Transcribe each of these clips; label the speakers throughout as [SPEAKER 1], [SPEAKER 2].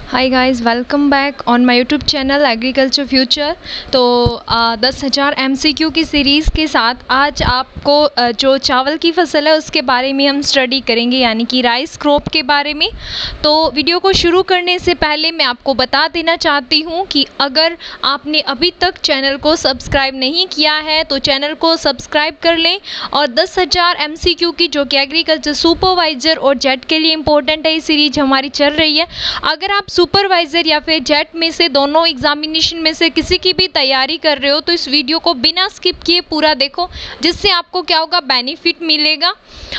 [SPEAKER 1] Hi guys, welcome back on my YouTube channel agriculture future. तो 10,000 MCQ की series के साथ आज आपको जो चावल की फसल है उसके बारे में हम स्टडी करेंगे, यानी कि राइस क्रॉप के बारे में। तो वीडियो को शुरू करने से पहले मैं आपको बता देना चाहती हूँ कि अगर आपने अभी तक चैनल को सब्सक्राइब नहीं किया है तो चैनल को सब्सक्राइब कर लें। और 10,000 एमसीक्यू की जो कि एग्रीकल्चर सुपरवाइज़र और जेट के लिए इम्पोर्टेंट है, ये सीरीज हमारी चल रही है। अगर आप सुपरवाइज़र या फिर जेट में से दोनों एग्जामिनेशन में से किसी की भी तैयारी कर रहे हो तो इस वीडियो को बिना स्किप किए पूरा देखो, जिससे आपको क्या होगा, बेनिफिट मिलेगा।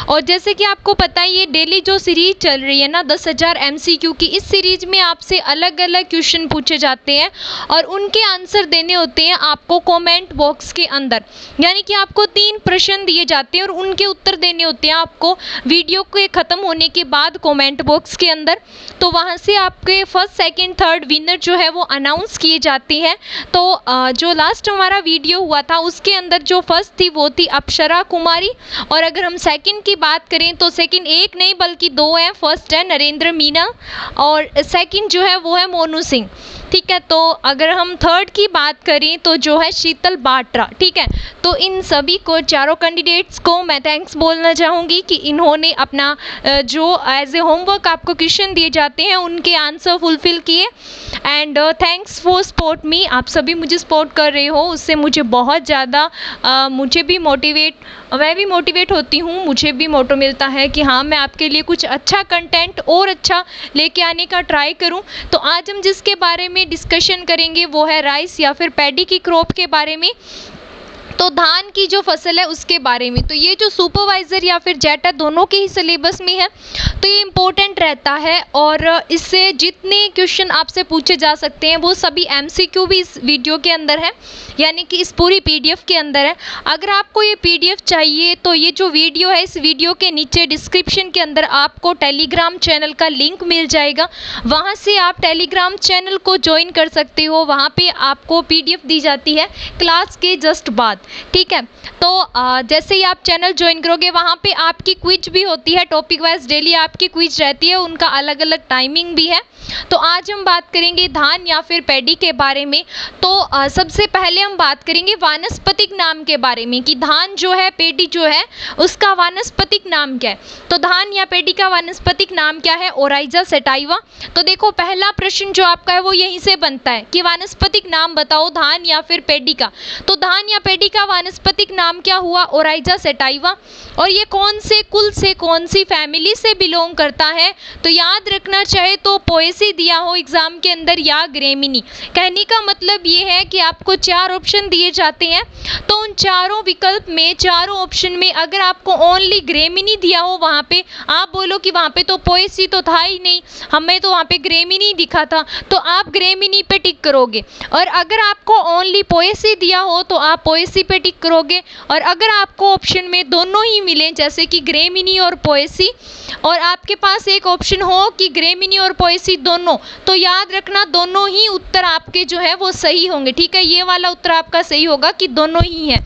[SPEAKER 1] और जैसे कि आपको पता है, ये डेली जो सीरीज चल रही है ना 10,000 एमसीक्यू की, इस सीरीज में आपसे अलग अलग क्वेश्चन पूछे जाते हैं और उनके आंसर देने होते हैं आपको कमेंट बॉक्स के अंदर। यानी कि आपको 3 प्रश्न दिए जाते हैं और उनके उत्तर देने होते हैं आपको वीडियो के ख़त्म होने के बाद कमेंट बॉक्स के अंदर। तो वहाँ से आपके फर्स्ट सेकंड थर्ड विनर जो है वो अनाउंस किए जाते हैं। तो जो लास्ट हमारा वीडियो हुआ था उसके अंदर जो फर्स्ट थी वो थी अप्सरा कुमारी, और अगर हम सेकंड की बात करें तो सेकंड एक नहीं बल्कि 2 हैं। फर्स्ट है नरेंद्र मीना और सेकंड जो है वो है मोनू सिंह, ठीक है। तो अगर हम थर्ड की बात करें तो जो है शीतल बाट्रा, ठीक है। तो इन सभी को, चारों कैंडिडेट्स को मैं थैंक्स बोलना चाहूँगी कि इन्होंने अपना जो एज ए होमवर्क आपको क्वेश्चन दिए जाते हैं उनके आंसर फुलफिल किए। And thanks for support me, आप सभी मुझे सपोर्ट कर रहे हो, उससे मुझे बहुत ज़्यादा मैं भी मोटिवेट होती हूँ। मुझे भी मोटो मिलता है कि हाँ, मैं आपके लिए कुछ अच्छा कंटेंट और अच्छा लेके आने का ट्राई करूँ। तो आज हम जिसके बारे में डिस्कशन करेंगे वो है राइस या फिर पैडी की क्रॉप के बारे में, तो धान की जो फसल है उसके बारे में। तो ये जो सुपरवाइज़र या फिर जेट है दोनों के ही सिलेबस में है, तो ये इम्पोर्टेंट रहता है। और इससे जितने क्वेश्चन आपसे पूछे जा सकते हैं वो सभी एमसीक्यू भी इस वीडियो के अंदर है, यानी कि इस पूरी पीडीएफ के अंदर है। अगर आपको ये पीडीएफ चाहिए तो ये जो वीडियो है, इस वीडियो के नीचे डिस्क्रिप्शन के अंदर आपको टेलीग्राम चैनल का लिंक मिल जाएगा, वहाँ से आप टेलीग्राम चैनल को ज्वाइन कर सकते हो। वहाँ पे आपको पीडीएफ दी जाती है क्लास के जस्ट बाद, ठीक है। तो जैसे ही आप चैनल ज्वाइन करोगे वहाँ पे आपकी क्विज भी होती है, टॉपिक वाइज डेली आपकी क्विज रहती है, उनका अलग अलग टाइमिंग भी है। तो आज हम बात करेंगे धान या फिर पैडी के बारे में। तो सबसे पहले हम बात करेंगे वानस्पतिक नाम के बारे में कि धान जो है, पैडी जो है, उसका वानस्पतिक नाम क्या है। तो धान या पैडी का वानस्पतिक नाम क्या है? Oryza sativa. तो देखो, पहला प्रश्न जो आपका है वो यहीं से बनता है कि वानस्पतिक नाम बताओ धान या फिर पैडी का। तो धान या पैडी का वानस्पतिक नाम क्या हुआ? Oryza sativa. और ये कौन से कुल से, कौन सी फैमिली से बिलोंग करता है? तो याद रखना चाहे तो पोएसी दिया हो एग्जाम के अंदर या ग्रेमिनी। कहने का मतलब ये है कि आपको 4 ऑप्शन दिए जाते हैं, तो उन चारों विकल्प में, चारों ऑप्शन में अगर आपको ओनली ग्रेमिनी दिया हो, वहाँ पे आप बोलो कि वहाँ पे तो पोएसी तो था ही नहीं, हमें तो वहाँ पे ग्रेमिनी दिखा था, तो आप ग्रेमिनी पे टिक करोगे। और अगर आपको ओनली पोएसी दिया हो तो आप पोएसी पे टिक करोगे। और अगर आपको ऑप्शन में दोनों ही मिले, जैसे कि ग्रेमिनी और पोएसी, और आपके पास एक ऑप्शन हो कि ग्रेमिनी और पोएसी दोनों, तो याद रखना दोनों ही उत्तर आपके जो है वो सही होंगे, ठीक है। ये वाला उत्तर आपका सही होगा कि दोनों ही है,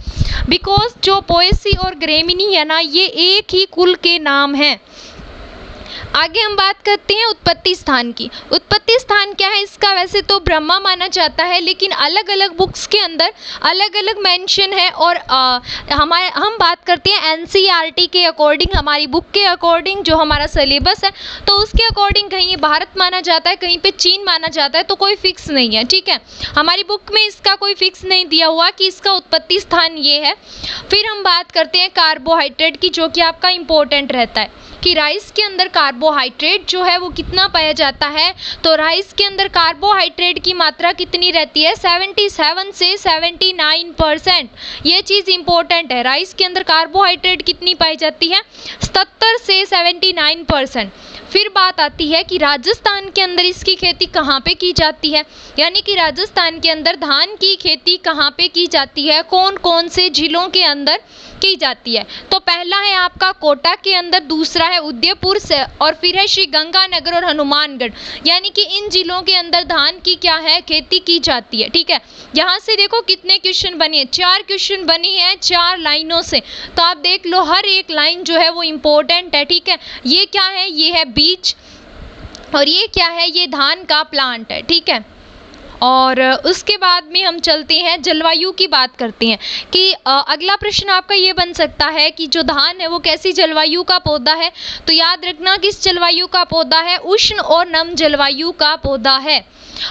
[SPEAKER 1] बिकॉज जो पोएसी और ग्रेमिनी है ना, ये एक ही कुल के नाम हैं। आगे हम बात करते हैं उत्पत्ति स्थान की। उत्पत्ति स्थान क्या है इसका? वैसे तो ब्रह्मा माना जाता है, लेकिन अलग अलग बुक्स के अंदर अलग अलग मेंशन है। और हम बात करते हैं एनसीईआरटी के अकॉर्डिंग, हमारी बुक के अकॉर्डिंग जो हमारा सिलेबस है, तो उसके अकॉर्डिंग कहीं भारत माना जाता है, कहीं पे चीन माना जाता है, तो कोई फिक्स नहीं है, ठीक है। हमारी बुक में इसका कोई फिक्स नहीं दिया हुआ कि इसका उत्पत्ति स्थान ये है। फिर हम बात करते हैं कार्बोहाइड्रेट की, जो कि आपका इंपॉर्टेंट रहता है कि राइस के अंदर कार्बोहाइड्रेट जो है वो कितना पाया जाता है। तो राइस के अंदर कार्बोहाइड्रेट की मात्रा कितनी रहती है? 77 से 79%। ये चीज़ इंपॉर्टेंट है, राइस के अंदर कार्बोहाइड्रेट कितनी पाई जाती है? 77 से 79%। फिर बात आती है कि राजस्थान के अंदर इसकी खेती कहाँ पे की जाती है, यानी कि राजस्थान के अंदर धान की खेती कहाँ पे की जाती है, कौन कौन से जिलों के अंदर की जाती है। तो पहला है आपका कोटा के अंदर, दूसरा है उदयपुर से, और फिर है श्री गंगानगर और हनुमानगढ़। यानी कि इन जिलों के अंदर धान की क्या है, खेती की जाती है, ठीक है। यहाँ से देखो कितने क्वेश्चन बने हैं, 4 क्वेश्चन बने हैं 4 लाइनों से। तो आप देख लो हर एक लाइन जो है वो इम्पोर्टेंट है, ठीक है। ये क्या है? ये है बीज, और ये क्या है, ये धान का प्लांट है, ठीक है। और उसके बाद में हम चलते हैं जलवायु की बात करते हैं कि अगला प्रश्न आपका ये बन सकता है कि जो धान है वो कैसी जलवायु का पौधा है। तो याद रखना किस जलवायु का पौधा है, उष्ण और नम जलवायु का पौधा है।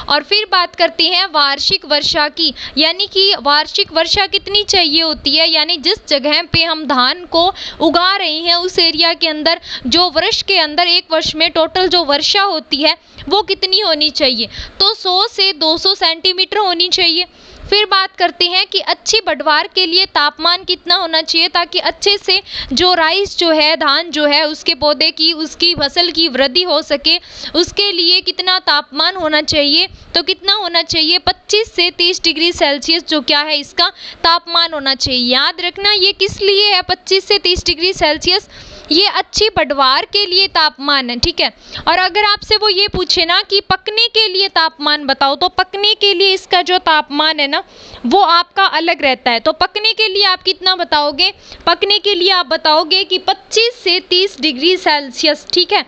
[SPEAKER 1] और फिर बात करते हैं वार्षिक वर्षा की, यानी कि वार्षिक वर्षा कितनी चाहिए होती है, यानी जिस जगह पे हम धान को उगा रहे हैं उस एरिया के अंदर जो वर्ष के अंदर एक वर्ष में टोटल जो वर्षा होती है वो कितनी होनी चाहिए, तो 100 से 200 सेंटीमीटर होनी चाहिए। फिर बात करते हैं कि अच्छी पैदावार के लिए तापमान कितना होना चाहिए ताकि अच्छे से जो राइस जो है, धान जो है, उसके पौधे की, उसकी फसल की वृद्धि हो सके, उसके लिए कितना तापमान होना चाहिए, तो कितना होना चाहिए 25 से 30 डिग्री सेल्सियस जो क्या है इसका तापमान होना चाहिए। याद रखना ये किस लिए है 25 से 30 डिग्री सेल्सियस, ये अच्छी पैदावार के लिए तापमान है, ठीक है। और अगर आपसे वो ये पूछे ना कि पकने के लिए तापमान बताओ, तो पकने के लिए इसका जो तापमान है ना वो आपका अलग रहता है। तो पकने के लिए आप कितना बताओगे, पकने के लिए आप बताओगे कि 25 से 30 डिग्री सेल्सियस, ठीक है।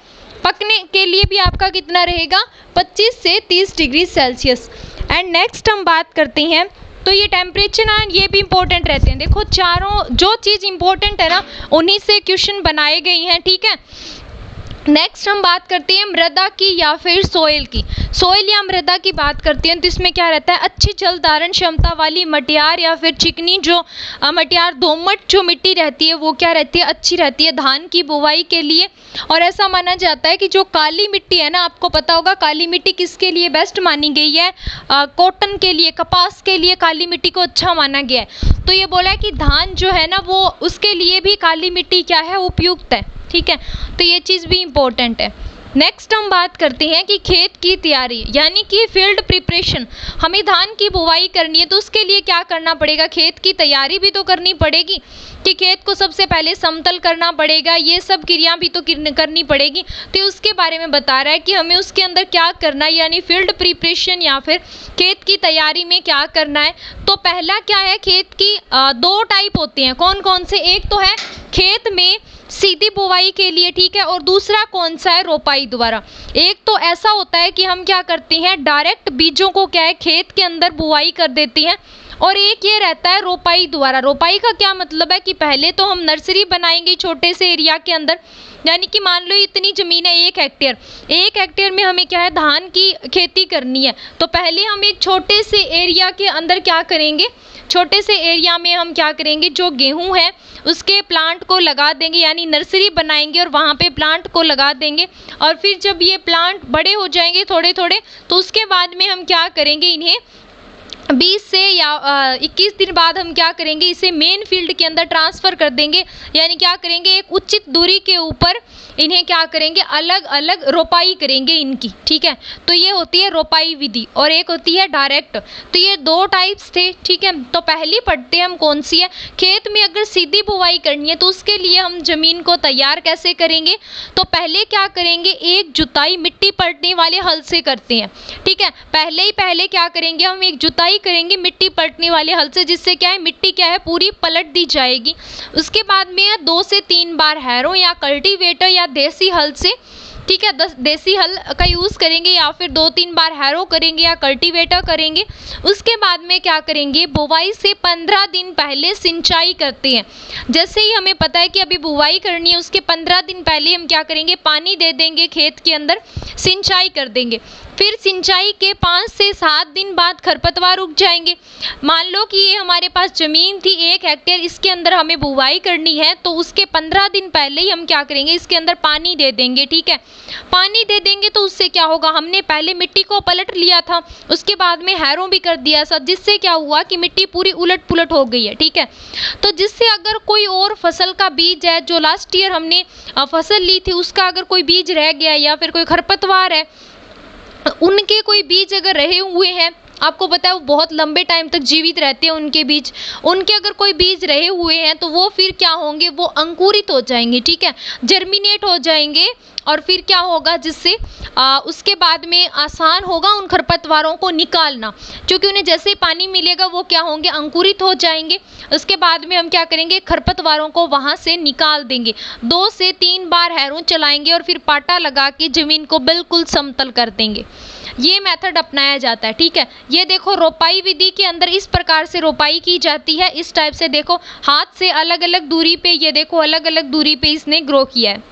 [SPEAKER 1] पकने के लिए भी आपका कितना रहेगा 25 से 30 डिग्री सेल्सियस। एंड नेक्स्ट हम बात करते हैं, तो ये टेम्परेचर ना ये भी इंपॉर्टेंट रहते हैं। देखो चारों जो चीज़ इंपॉर्टेंट है ना उन्हीं से क्वेश्चन बनाए गए हैं, ठीक है। नेक्स्ट हम बात करते हैं मृदा की या फिर सोइल की। सोइल या मृदा की बात करते हैं तो इसमें क्या रहता है, अच्छी जल धारण क्षमता वाली मटियार या फिर चिकनी जो मटियार दोमट जो मिट्टी रहती है वो क्या रहती है, अच्छी रहती है धान की बुवाई के लिए। और ऐसा माना जाता है कि जो काली मिट्टी है ना, आपको पता होगा काली मिट्टी किसके लिए बेस्ट मानी गई है, कॉटन के लिए, कपास के लिए काली मिट्टी को अच्छा माना गया है। तो ये बोला है कि धान जो है ना वो उसके लिए भी काली मिट्टी क्या है, उपयुक्त है, ठीक है। तो ये चीज़ भी इम्पोर्टेंट है। नेक्स्ट हम बात करते हैं कि खेत की तैयारी यानी कि फील्ड प्रिपरेशन। हमें धान की बुवाई करनी है तो उसके लिए क्या करना पड़ेगा, खेत की तैयारी भी तो करनी पड़ेगी कि खेत को सबसे पहले समतल करना पड़ेगा, ये सब क्रिया भी तो करनी पड़ेगी। तो उसके बारे में बता रहा है कि हमें उसके अंदर क्या करना है, यानी फील्ड प्रिपरेशन या फिर खेत की तैयारी में क्या करना है। तो पहला क्या है, खेत की 2 टाइप होते हैं, कौन कौन से, एक तो है खेत में सीधी बुवाई के लिए, ठीक है, और दूसरा कौन सा है, रोपाई द्वारा। एक तो ऐसा होता है कि हम क्या करते हैं डायरेक्ट बीजों को क्या है खेत के अंदर बुवाई कर देते हैं, और एक ये रहता है रोपाई द्वारा। रोपाई का क्या मतलब है कि पहले तो हम नर्सरी बनाएंगे छोटे से एरिया के अंदर, यानी कि मान लो इतनी ज़मीन है 1 हेक्टेयर, 1 हेक्टेयर में हमें क्या है धान की खेती करनी है। तो पहले हम एक छोटे से एरिया के अंदर क्या करेंगे, छोटे से एरिया में हम क्या करेंगे, जो गेहूं है उसके प्लांट को लगा देंगे, यानी नर्सरी बनाएंगे और वहाँ पे प्लांट को लगा देंगे। और फिर जब ये प्लांट बड़े हो जाएंगे थोड़े थोड़े, तो उसके बाद में हम क्या करेंगे, इन्हें 20 से या 21 दिन बाद हम क्या करेंगे, इसे मेन फील्ड के अंदर ट्रांसफ़र कर देंगे, यानी क्या करेंगे एक उचित दूरी के ऊपर इन्हें क्या करेंगे, अलग अलग रोपाई करेंगे इनकी, ठीक है। तो ये होती है रोपाई विधि और एक होती है डायरेक्ट। तो ये 2 टाइप्स थे, ठीक है। तो पहली पढ़ते हैं हम कौन सी है, खेत में अगर सीधी बुवाई करनी है तो उसके लिए हम ज़मीन को तैयार कैसे करेंगे। तो पहले क्या करेंगे, एक जुताई मिट्टी पलटने वाले हल से करते हैं, ठीक है। पहले क्या करेंगे, हम एक जुताई करेंगे मिट्टी पलटने वाले हल से, जिससे क्या है मिट्टी क्या है पूरी पलट दी जाएगी। उसके बाद में 2 से 3 बार हैरों या कल्टीवेटर या देसी हल से, ठीक है, देसी हल का यूज़ करेंगे या फिर 2-3 बार हैरो करेंगे या कल्टीवेटर करेंगे। उसके बाद में क्या करेंगे, बुवाई से 15 दिन पहले सिंचाई करते हैं। जैसे ही हमें पता है कि अभी बुवाई करनी है उसके 15 दिन पहले हम क्या करेंगे, पानी दे देंगे खेत के अंदर, सिंचाई कर देंगे। फिर सिंचाई के 5 से 7 दिन बाद खरपतवार उग जाएंगे। मान लो कि ये हमारे पास ज़मीन थी 1 हेक्टेयर, इसके अंदर हमें बुवाई करनी है, तो उसके 15 दिन पहले ही हम क्या करेंगे, इसके अंदर पानी दे देंगे, ठीक है। पानी दे देंगे तो उससे क्या होगा, हमने पहले मिट्टी को पलट लिया था, उसके बाद में हैरों भी कर दिया था, जिससे क्या हुआ कि मिट्टी पूरी उलट पुलट हो गई है, ठीक है। तो जिससे अगर कोई और फसल का बीज है जो लास्ट ईयर हमने फसल ली थी उसका अगर कोई बीज रह गया या फिर कोई खरपतवार है, उनके कोई बीज अगर रहे हुए हैं, आपको पता है वो बहुत लंबे टाइम तक जीवित रहते हैं उनके बीज, उनके अगर कोई बीज रहे हुए हैं तो वो फिर क्या होंगे, वो अंकुरित हो जाएंगे, ठीक है, जर्मिनेट हो जाएंगे और फिर क्या होगा, जिससे उसके बाद में आसान होगा उन खरपतवारों को निकालना, क्योंकि उन्हें जैसे ही पानी मिलेगा वो क्या होंगे, अंकुरित हो जाएंगे। उसके बाद में हम क्या करेंगे, खरपतवारों को वहाँ से निकाल देंगे। 2 से 3 बार हैरों चलाएंगे और फिर पाटा लगा के जमीन को बिल्कुल समतल कर देंगे। ये मेथड अपनाया जाता है, ठीक है। ये देखो रोपाई विधि के अंदर इस प्रकार से रोपाई की जाती है। इस टाइप से देखो, हाथ से अलग अलग दूरी पे, ये देखो अलग अलग दूरी पे इसने ग्रो किया है,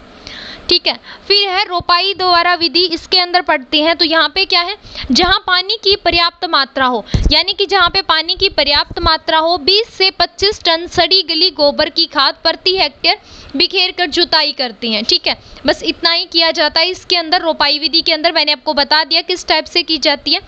[SPEAKER 1] ठीक है। फिर है रोपाई द्वारा विधि, इसके अंदर पढ़ते हैं तो यहाँ पे क्या है, जहाँ पानी की पर्याप्त मात्रा हो, यानी कि जहाँ पे पानी की पर्याप्त मात्रा हो, 20 से 25 टन सड़ी गली गोबर की खाद प्रति हेक्टेयर बिखेर कर जुताई करते हैं, ठीक है। बस इतना ही किया जाता है इसके अंदर, रोपाई विधि के अंदर। मैंने आपको बता दिया किस टाइप से की जाती है।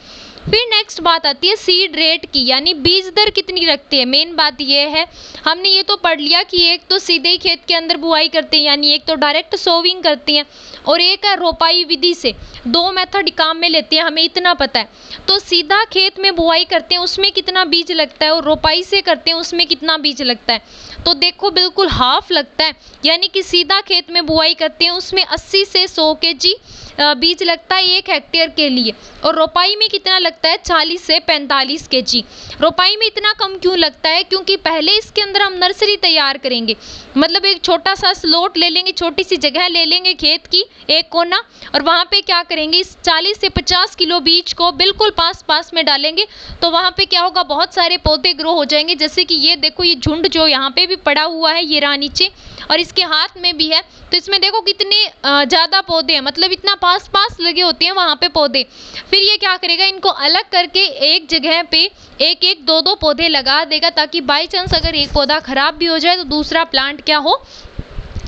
[SPEAKER 1] फिर नेक्स्ट बात आती है सीड रेट की, यानी बीज दर कितनी रखते हैं। मेन बात ये है, हमने ये तो पढ़ लिया कि एक तो सीधे ही खेत के अंदर बुआई करते हैं, यानी एक तो डायरेक्ट सोविंग करते हैं, और एक है रोपाई विधि से। 2 मेथड काम में लेते हैं, हमें इतना पता है। तो सीधा खेत में बुआई करते हैं उसमें कितना बीज लगता है, और रोपाई से करते हैं उसमें कितना बीज लगता है। तो देखो बिल्कुल हाफ लगता है, यानी कि सीधा खेत में बुआई करते हैं उसमें 80 से 100 केजी बीज लगता है 1 हेक्टेयर के लिए, और रोपाई में कितना लगता है, 40 से 45 केजी। रोपाई में इतना कम क्यों लगता है, क्योंकि पहले इसके अंदर हम नर्सरी तैयार करेंगे, मतलब एक छोटा सा स्लॉट ले लेंगे, छोटी सी जगह ले लेंगे खेत की, एक कोना, और वहाँ पे क्या करेंगे, इस 40 से 50 किलो बीज को बिल्कुल पास पास में डालेंगे। तो वहाँ पे क्या होगा, बहुत सारे पौधे ग्रो हो जाएंगे। जैसे कि ये देखो, ये झुंड जो यहाँ पे भी पड़ा हुआ है, ये रहा नीचे, और इसके हाथ में भी है। तो इसमें देखो कितने ज़्यादा पौधे हैं, मतलब इतना पास पास लगे होते हैं वहाँ पे पौधे। फिर ये क्या करेगा, इनको अलग करके एक जगह पे एक एक 2-2 पौधे लगा देगा, ताकि बाई चांस अगर एक पौधा खराब भी हो जाए तो दूसरा प्लांट क्या हो,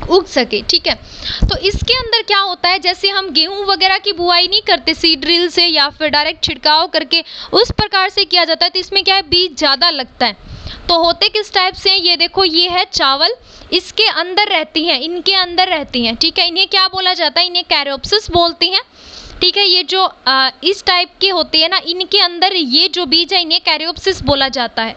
[SPEAKER 1] उग सके, ठीक है। तो इसके अंदर क्या होता है, जैसे हम गेहूं वगैरह की बुआई नहीं करते सीड ड्रिल से या फिर डायरेक्ट छिड़काव करके, उस प्रकार से किया जाता है। तो इसमें क्या है, बीज ज़्यादा लगता है। तो होते किस टाइप से, ये देखो ये है चावल, इसके अंदर रहती हैं, इनके अंदर रहती हैं, ठीक है। इन्हें क्या बोला जाता है, इन्हें कैरोप्सिस बोलते हैं, ठीक है। ये जो इस टाइप के होते हैं ना, इनके अंदर ये जो बीज है इन्हें कैरोप्सिस बोला जाता है।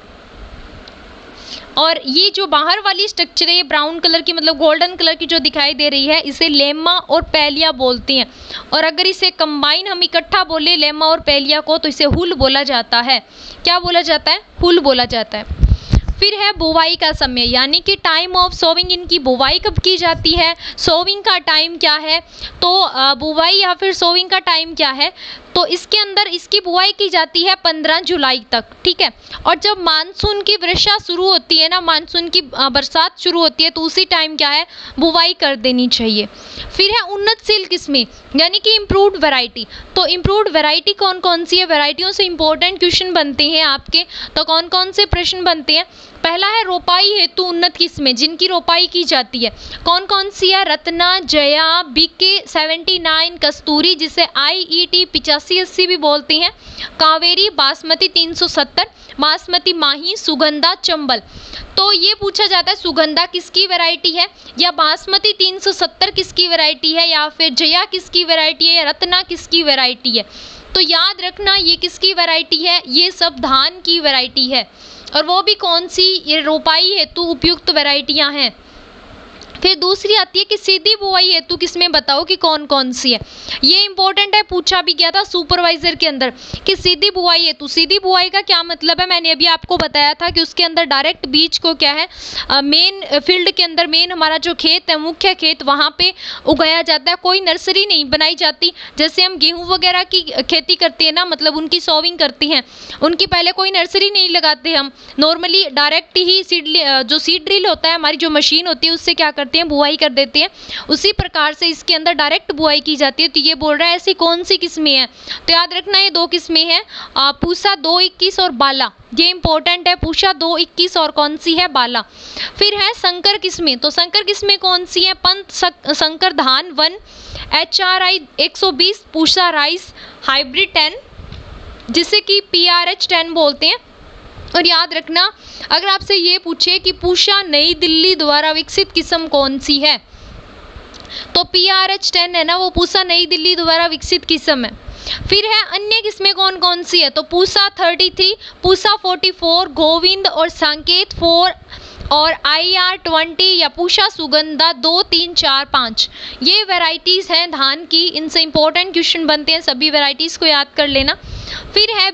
[SPEAKER 1] और ये जो बाहर वाली स्ट्रक्चर है, ये ब्राउन कलर की, मतलब गोल्डन कलर की जो दिखाई दे रही है, इसे लेमा और पैलिया बोलते हैं। और अगर इसे कंबाइन हम इकट्ठा बोले लेमा और पैलिया को, तो इसे हुल बोला जाता है। क्या बोला जाता है, हुल बोला जाता है। फिर है बुवाई का समय, यानी कि टाइम ऑफ सोविंग, इनकी बुवाई कब की जाती है, सोविंग का टाइम क्या है। तो बुवाई या फिर सोविंग का टाइम क्या है, तो इसके अंदर इसकी बुआई की जाती है 15 जुलाई तक, ठीक है। और जब मानसून की वर्षा शुरू होती है ना, मानसून की बरसात शुरू होती है, तो उसी टाइम क्या है, बुवाई कर देनी चाहिए। फिर है उन्नतशील किस्में, यानी कि इम्प्रूव्ड वैरायटी। तो इम्प्रूव्ड वैरायटी कौन कौन सी है, वैरायटियों से इंपॉर्टेंट क्वेश्चन बनते हैं आपके। तो कौन कौन से प्रश्न बनते हैं, पहला है रोपाई हेतु उन्नत किस्में, जिनकी रोपाई की जाती है, कौन कौन सी है, रत्ना, जया, बीके 79, कस्तूरी जिसे IET 85-80 भी बोलते हैं, कावेरी, बासमती 370, बासमती माही, सुगंधा, चंबल। तो ये पूछा जाता है सुगंधा किसकी वैरायटी है, या बासमती 370 किसकी वैरायटी है, या फिर जया किसकी वैरायटी है, या रत्ना किसकी वैरायटी है। तो याद रखना ये किसकी वैरायटी है, ये सब धान की वैरायटी है, और वो भी कौन सी, ये रोपाई हेतु उपयुक्त वैरायटियां हैं। फिर दूसरी आती है कि सीधी बुआई हेतु किसमें बताओ कि कौन कौन सी है। ये इंपॉर्टेंट है, पूछा भी गया था सुपरवाइजर के अंदर कि सीधी बुआई हेतु, सीधी बुआई का क्या मतलब है, मैंने अभी आपको बताया था कि उसके अंदर डायरेक्ट बीज को क्या है, मेन फील्ड के अंदर, मेन हमारा जो खेत है, मुख्य खेत, वहाँ पे उगाया जाता है, कोई नर्सरी नहीं बनाई जाती। जैसे हम गेहूँ वगैरह की खेती करते हैं ना, मतलब उनकी सोविंग करते हैं, उनकी पहले कोई नर्सरी नहीं लगाते, हम नॉर्मली डायरेक्ट ही जो सीड ड्रिल होता है, हमारी जो मशीन होती है, उससे क्या करते हैं, बुआई कर देते हैं। उसी प्रकार से इसके अंदर डायरेक्ट बुआई की जाती है। तो ये बोल रहा है ऐसी कौन सी किस्में हैं, तो याद रखना ये 2 किस्में हैं, पूसा 221 और बाला। ये इंपॉर्टेंट है, पूसा 221 और कौन सी है, बाला। फिर है संकर किस्में, तो संकर किस्में कौन सी है, पंत संकर धान 1, HRI 120, पूसा राइस हाइब्रिड 10 जिसे कि PRH 10 बोलते हैं। और याद रखना अगर आपसे ये पूछे कि पूसा नई दिल्ली द्वारा विकसित किस्म कौन सी है, तो PRH 10 है ना, वो पूसा नई दिल्ली द्वारा विकसित किस्म है। फिर है अन्य किस्में कौन कौन सी है, तो पूसा 33, पूसा 44, गोविंद और संकेत 4 और IR 20 या पूषा सुगंधा 2, 3, 4, 5, ये वैरायटीज़ हैं धान की। इनसे इंपॉर्टेंट क्वेश्चन बनते हैं, सभी वैरायटीज़ को याद कर लेना। फिर है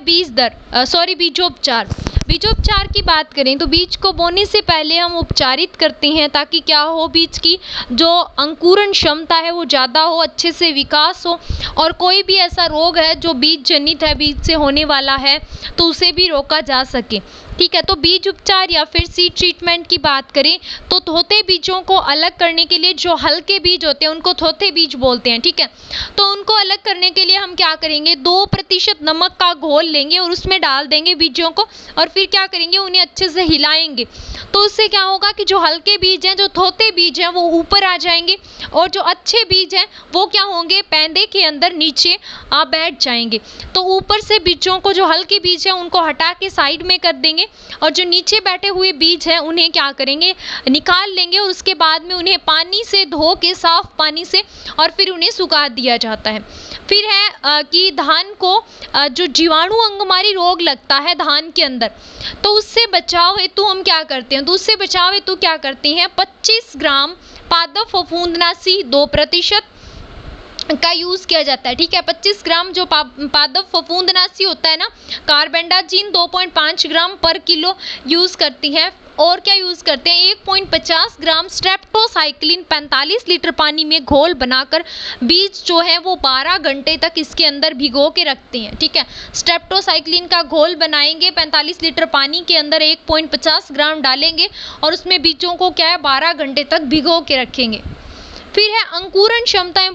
[SPEAKER 1] बीजोपचार। बीजोपचार की बात करें तो बीज को बोने से पहले हम उपचारित करते हैं ताकि क्या हो, बीज की जो अंकुरण क्षमता है वो ज़्यादा हो, अच्छे से विकास हो, और कोई भी ऐसा रोग है जो बीज जनित है, बीज से होने वाला है, तो उसे भी रोका जा सके। ठीक है, तो बीज उपचार या फिर सीड ट्रीटमेंट की बात करें तो थोथे बीजों को अलग करने के लिए, जो हल्के बीज होते हैं उनको थोथे बीज बोलते हैं। ठीक है, तो उनको अलग करने के लिए हम क्या करेंगे, 2% नमक का घोल लेंगे और उसमें डाल देंगे बीजों को, और फिर क्या करेंगे, उन्हें अच्छे से हिलाएंगे। तो उससे क्या होगा कि जो हल्के बीज हैं, जो थोथे बीज हैं, वो ऊपर आ जाएंगे, और जो अच्छे बीज हैं वो क्या होंगे, पैंदे के अंदर नीचे बैठ जाएंगे। तो ऊपर से बीजों को, जो हल्के बीज हैं उनको हटा के साइड में कर देंगे, और जो नीचे बैठे हुए बीज हैं उन्हें क्या करेंगे, निकाल लेंगे, और उसके बाद में उन्हें पानी से धो के, साफ पानी से, और फिर उन्हें सुखा दिया जाता है। फिर है कि धान को जो जीवाणु अंगमारी रोग लगता है धान के अंदर, तो उससे बचाव हेतु हम क्या करते हैं, तो उससे बचाव हेतु क्या करते हैं, 25 ग्राम पादप फफूंदनाशी 2% का यूज़ किया जाता है। ठीक है, 25 ग्राम जो पादप फफूंदनाशी होता है ना, कार्बेंडाजिम 2.5 ग्राम पर किलो यूज़ करती है। और क्या यूज़ करते हैं, 1.50 ग्राम स्ट्रेप्टोसाइक्लिन 45 लीटर पानी में घोल बनाकर बीज जो है वो 12 घंटे तक इसके अंदर भिगो के रखते हैं। ठीक है, स्ट्रेप्टोसाइक्लिन का घोल बनाएंगे, 45 लीटर पानी के अंदर 1.50 ग्राम डालेंगे, और उसमें बीजों को क्या है 12 घंटे तक भिगो के रखेंगे। फिर है अंकुरण क्षमता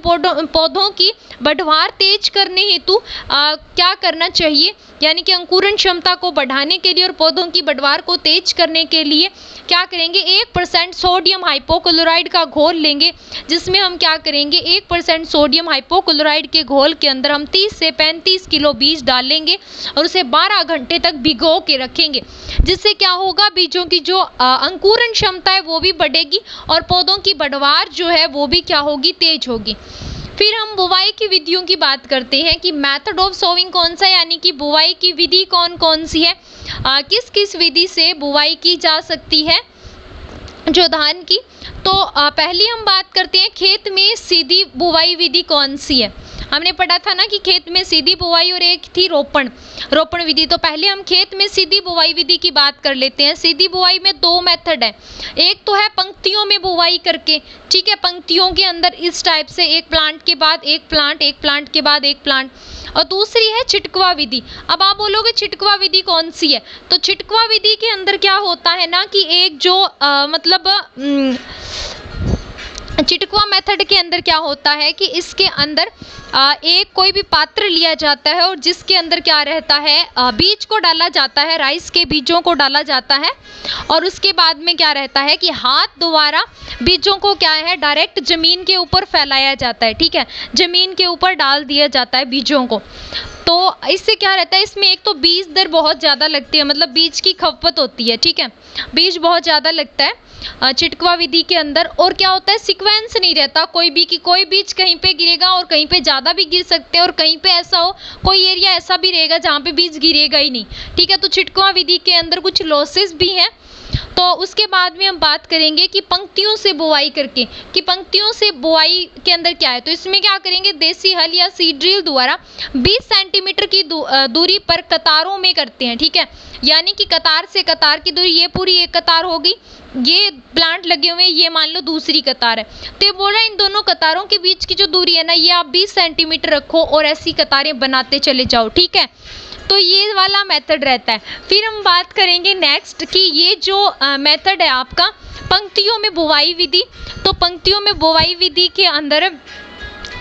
[SPEAKER 1] पौधों की बढ़वार तेज करने हेतु क्या करना चाहिए, यानी कि अंकुरण क्षमता को बढ़ाने के लिए और पौधों की बढ़वार को तेज करने के लिए क्या करेंगे, 1% सोडियम हाइपोक्लोराइड का घोल लेंगे, जिसमें हम क्या करेंगे, 1% सोडियम हाइपोक्लोराइड के घोल के अंदर हम 30 से 35 किलो बीज डालेंगे और उसे 12 घंटे तक भिगो के रखेंगे, जिससे क्या होगा, बीजों की जो अंकुरण क्षमता है वो भी बढ़ेगी और पौधों की बढ़वार जो है वो भी क्या होगी, तेज होगी। फिर हम बुवाई की विधियों की बात करते हैं कि मेथड ऑफ सोविंग कौन सा है, यानी कि बुवाई की विधि कौन कौन सी है, किस किस विधि से बुवाई की जा सकती है जो धान की। तो पहली हम बात करते हैं खेत में सीधी बुवाई विधि कौन सी है। हमने पढ़ा था ना कि खेत में सीधी बुवाई और एक थी रोपण विधि। तो पहले हम खेत में सीधी बुवाई विधि की बात कर लेते हैं। सीधी बुवाई में 2 मेथड है, एक तो है पंक्तियों में बुवाई करके, ठीक है, पंक्तियों के अंदर इस टाइप से एक प्लांट के बाद एक प्लांट, एक प्लांट के बाद एक प्लांट, और दूसरी है छिटकवा विधि। अब आप बोलोगे छिटकवा विधि कौन सी है, तो छिटकवा विधि के अंदर क्या होता है ना कि एक जो छिटकवा मेथड के अंदर क्या होता है कि इसके अंदर एक कोई भी पात्र लिया जाता है और जिसके अंदर क्या रहता है, बीज को डाला जाता है, राइस के बीजों को डाला जाता है, और उसके बाद में क्या रहता है कि हाथ द्वारा बीजों को क्या है डायरेक्ट ज़मीन के ऊपर फैलाया जाता है। ठीक है, ज़मीन के ऊपर डाल दिया जाता है बीजों को। तो इससे क्या रहता है, इसमें एक तो बीज दर बहुत ज़्यादा लगती है, मतलब बीज की खपत होती है। ठीक है, बीज बहुत ज़्यादा लगता है छिटकवा विधि के अंदर। और क्या होता है, सीक्वेंस नहीं रहता कोई भी कि कोई बीज कहीं पे गिरेगा और कहीं पे ज़्यादा भी गिर सकते हैं, और कहीं पे ऐसा हो कोई एरिया ऐसा भी रहेगा जहाँ पे बीज गिरेगा ही नहीं। ठीक है, तो छिटकवा विधि के अंदर कुछ लॉसेस भी हैं। तो उसके बाद में हम बात करेंगे कि पंक्तियों से बुवाई करके, कि पंक्तियों से बुवाई के अंदर क्या है। तो इसमें क्या करेंगे, देसी हल या सीड ड्रिल द्वारा 20 सेंटीमीटर की दूरी पर कतारों में करते हैं। ठीक है, यानी कि कतार से कतार की दूरी, ये पूरी एक कतार होगी, ये प्लांट लगे हुए हैं, ये मान लो दूसरी कतार है, तो ये बोला इन दोनों कतारों के बीच की जो दूरी है ना, ये आप 20 सेंटीमीटर रखो और ऐसी कतारें बनाते चले जाओ। ठीक है, तो ये वाला मेथड रहता है। फिर हम बात करेंगे नेक्स्ट कि ये जो मेथड है आपका पंक्तियों में बुवाई विधि, तो पंक्तियों में बुवाई विधि के अंदर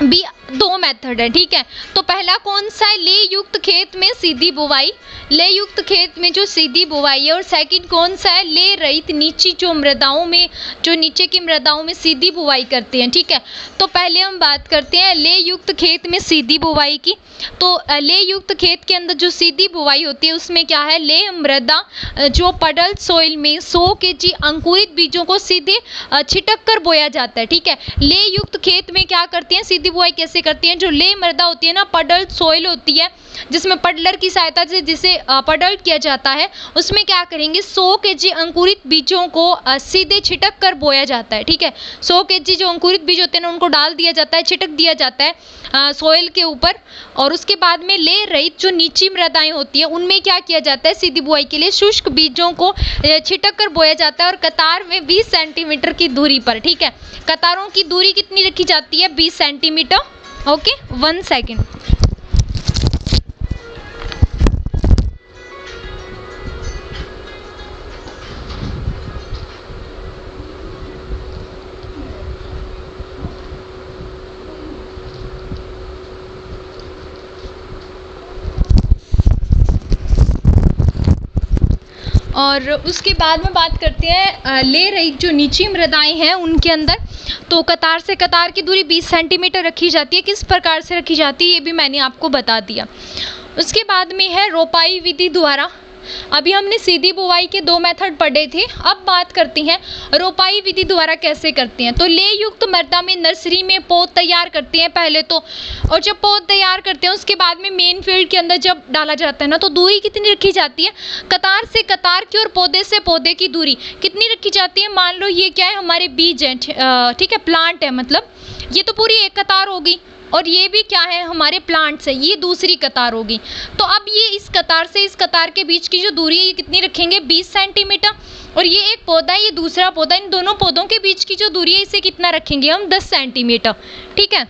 [SPEAKER 1] भी 2 मेथड है। ठीक है, तो पहला कौन सा है, ले युक्त खेत में सीधी बुवाई, ले युक्त खेत में जो सीधी बुवाई है, और सेकंड कौन सा है, ले रहित नीची जो मृदाओं में, जो नीचे की मृदाओं में सीधी बुवाई करते हैं। ठीक है, तो पहले हम बात करते हैं ले युक्त खेत में सीधी बुवाई की। तो ले युक्त खेत के अंदर जो सीधी बुवाई होती है उसमें क्या है, ले मृदा जो पडल सोइल में 100 kg अंकुरित बीजों को सीधे छिटक कर बोया जाता है। ठीक है, ले युक्त खेत में क्या करते हैं, सीधी बुआई कैसे करती हैं, जो ले मृदा होती है ना, पडल सोइल होती है जिसमें पडलर की सहायता से जिसे पडल किया जाता है, उसमें क्या करेंगे 100 kg अंकुरित बीजों को सीधे छिटक कर बोया जाता है। ठीक है, 100 kg जो अंकुरित बीज होते हैं ना उनको डाल दिया जाता है, छिटक दिया जाता है सोइल के ऊपर, और उसके बाद में ले रहित जो नीची मृदाएं होती है उनमें क्या किया जाता है, सीधी बुआई के लिए शुष्क बीजों को छिटक कर बोया जाता है, और कतार में 20 सेंटीमीटर की दूरी पर। ठीक है, कतारों की दूरी कितनी रखी जाती है, 20 सेंटीमीटर। Okay, 1 second. और उसके बाद में बात करते हैं ले रहित जो नीची मृदाएं हैं उनके अंदर, तो कतार से कतार की दूरी 20 सेंटीमीटर रखी जाती है। किस प्रकार से रखी जाती है ये भी मैंने आपको बता दिया। उसके बाद में है रोपाई विधि द्वारा। अभी हमने सीधी बुवाई के 2 मेथड पढ़े थे, अब बात करते हैं रोपाई विधि द्वारा कैसे करते हैं। तो ले युक्त मृदा में नर्सरी में पौध तैयार करते हैं पहले तो, और जब पौध तैयार करते हैं उसके बाद में मेन फील्ड के अंदर जब डाला जाता है ना, तो दूरी कितनी रखी जाती है, कतार से कतार की और पौधे से पौधे की दूरी कितनी रखी जाती है। मान लो ये क्या है, हमारे बीज हैं, ठीक है, प्लांट है, मतलब ये तो पूरी एक कतार होगी, और ये भी क्या है, हमारे प्लांट्स है, ये दूसरी कतार होगी। तो अब ये इस कतार से इस कतार के बीच की जो दूरी है ये कितनी रखेंगे, 20 सेंटीमीटर। और ये एक पौधा है, ये दूसरा पौधा, इन दोनों पौधों के बीच की जो दूरी है इसे कितना रखेंगे हम, 10 सेंटीमीटर। ठीक है,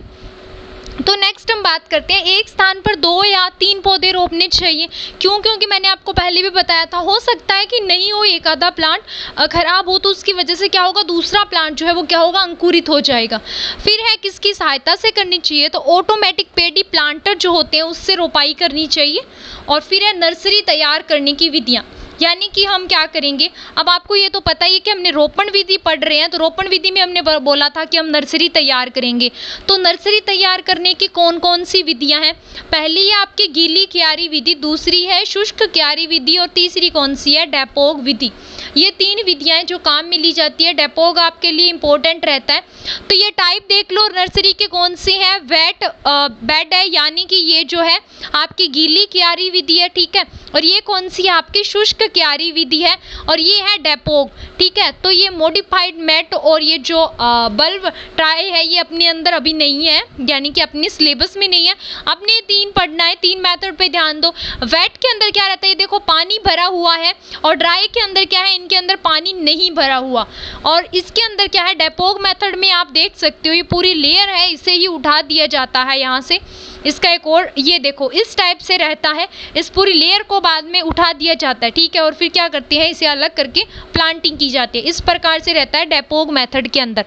[SPEAKER 1] तो नेक्स्ट हम बात करते हैं एक स्थान पर 2 या 3 पौधे रोपने चाहिए। क्यों, क्योंकि मैंने आपको पहले भी बताया था, हो सकता है कि नहीं हो, एक आधा प्लांट खराब हो, तो उसकी वजह से क्या होगा, दूसरा प्लांट जो है वो क्या होगा, अंकुरित हो जाएगा। फिर है किसकी सहायता से करनी चाहिए, तो ऑटोमेटिक पेडी प्लांटर जो होते हैं उससे रोपाई करनी चाहिए। और फिर है नर्सरी तैयार करने की विधियाँ, यानी कि हम क्या करेंगे, अब आपको ये तो पता ही है कि हमने रोपण विधि पढ़ रहे हैं, तो रोपण विधि में हमने बोला था कि हम नर्सरी तैयार करेंगे। तो नर्सरी तैयार करने की कौन कौन सी विधियां हैं, पहली है आपकी गीली क्यारी विधि, दूसरी है शुष्क क्यारी विधि, और तीसरी कौन सी है, डेपोग विधि। ये 3 विधियां हैं जो काम में ली जाती है। डेपोग आपके लिए इंपॉर्टेंट रहता है। तो ये टाइप देख लो नर्सरी के कौन सी है, वेट बेड है, यानी कि ये जो है आपकी गीली क्यारी विधि है। ठीक है, और ये कौन सी है, आपकी शुष्क क्यारी विधि है, और ये है डेपोग। ठीक है, तो ये मॉडिफाइड मैट और ये जो बल्ब ट्राई है ये अपने अंदर अभी नहीं है, यानी कि अपने सिलेबस में नहीं है। अपने 3 पढ़ना है, 3 मेथड पे ध्यान दो। वेट के अंदर क्या रहता है, ये देखो पानी भरा हुआ है, और ड्राई के अंदर क्या है, इनके अंदर पानी नहीं भरा हुआ। और इसके अंदर क्या है, डेपोग मेथड में आप देख सकते हो ये पूरी लेयर है, इसे ही उठा दिया जाता है यहाँ से। इसका एक और ये देखो इस टाइप से रहता है, इस पूरी लेयर को बाद में उठा दिया जाता है। ठीक है, और फिर क्या करते हैं, इसे अलग करके प्लांटिंग की जाती है। इस प्रकार से रहता है डेपोग मेथड के अंदर।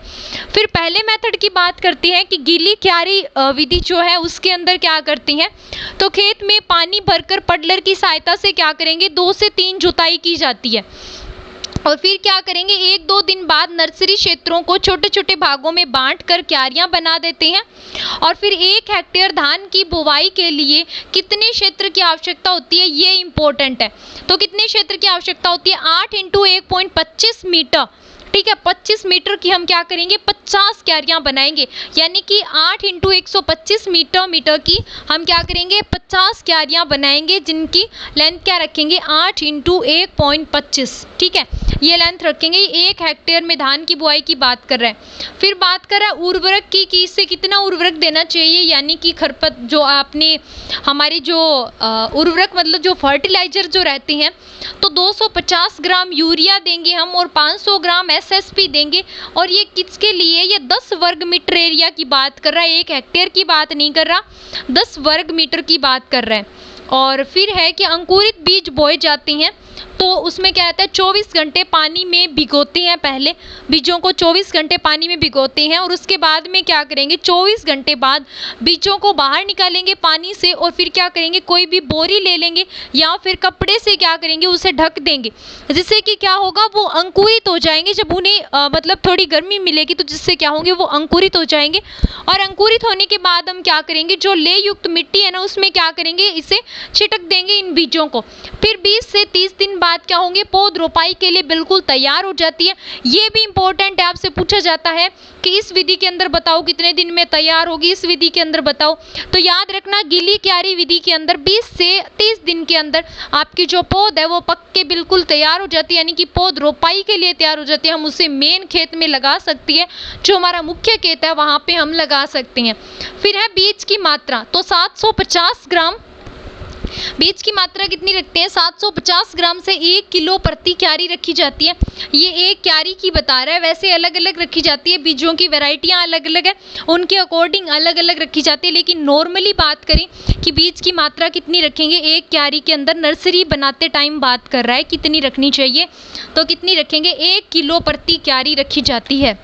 [SPEAKER 1] फिर पहले मेथड की बात करते हैं कि गीली क्यारी विधि जो है उसके अंदर क्या करते हैं, तो खेत में पानी भरकर पडलर की सहायता से क्या करेंगे, 2 से 3 जुताई की जाती है। और फिर क्या करेंगे, 1-2 दिन बाद नर्सरी क्षेत्रों को छोटे छोटे भागों में बांटकर क्यारियां बना देते हैं। और फिर 1 हेक्टेयर धान की बुवाई के लिए कितने क्षेत्र की आवश्यकता होती है, ये इंपॉर्टेंट है। तो कितने क्षेत्र की आवश्यकता होती है, 8 × 1.25 मीटर। ठीक है, 25 मीटर की हम क्या करेंगे, 50 क्यारियां बनाएंगे, यानी कि 8 × 125 मीटर की हम क्या करेंगे, 50 क्यारियां बनाएंगे, जिनकी लेंथ क्या रखेंगे, 8 × 1.25। ठीक है, ये लेंथ रखेंगे। 1 हेक्टेयर में धान की बुआई की बात कर रहे हैं। फिर बात कर रहा है उर्वरक की, कि इससे कितना उर्वरक देना चाहिए, यानी कि खरपत जो आपने हमारी जो उर्वरक मतलब जो फर्टिलाइजर जो रहते हैं, तो 250 ग्राम यूरिया देंगे हम, और 500 ग्राम SSP देंगे। और ये किसके लिए, ये 10 वर्ग मीटर एरिया की बात कर रहा है, 1 हेक्टेयर की बात नहीं कर रहा, 10 वर्ग मीटर की बात कर रहे हैं। और फिर है कि अंकुरित बीज बोए जाते हैं, तो उसमें क्या रहता है 24 घंटे पानी में भिगोते हैं, पहले बीजों को 24 घंटे पानी में भिगोते हैं और उसके बाद में क्या करेंगे 24 घंटे बाद बीजों को बाहर निकालेंगे पानी से और फिर क्या करेंगे कोई भी बोरी ले लेंगे या फिर कपड़े से क्या करेंगे उसे ढक देंगे, जिससे कि क्या होगा वो अंकुरित हो जाएंगे। जब उन्हें मतलब थोड़ी गर्मी मिलेगी तो जिससे क्या होंगे वो अंकुरित हो जाएंगे और अंकुरित होने के बाद हम क्या करेंगे जो ले युक्त मिट्टी है ना उसमें क्या करेंगे इसे छिटक देंगे इन बीजों को। फिर 20 से 30 दिन बाद क्या होंगे पौध रोपाई के लिए बिल्कुल तैयार हो जाती है। ये भी इंपॉर्टेंट है, आपसे पूछा जाता है कि इस विधि के अंदर बताओ कितने दिन में तैयार होगी, इस विधि के अंदर बताओ। तो याद रखना गीली क्यारी विधि के अंदर 20 से 30 दिन के अंदर आपकी जो पौध है वो पक के बिल्कुल तैयार हो जाती है, यानी कि पौध रोपाई के लिए तैयार हो जाती है। हम उसे मेन खेत में लगा सकती है, जो हमारा मुख्य खेत है वहाँ पे हम लगा सकते हैं। फिर है बीज की मात्रा, तो 750 ग्राम बीज की मात्रा कितनी रखते हैं 750 ग्राम से 1 किलो प्रति क्यारी रखी जाती है। ये एक क्यारी की बता रहा है, वैसे अलग अलग रखी जाती है, बीजों की वैरायटियां अलग अलग है, उनके अकॉर्डिंग अलग अलग रखी जाती है। लेकिन नॉर्मली बात करें कि बीज की मात्रा कितनी रखेंगे एक क्यारी के अंदर, नर्सरी बनाते टाइम बात कर रहा है कितनी रखनी चाहिए, तो कितनी रखेंगे 1 किलो प्रति क्यारी रखी जाती है।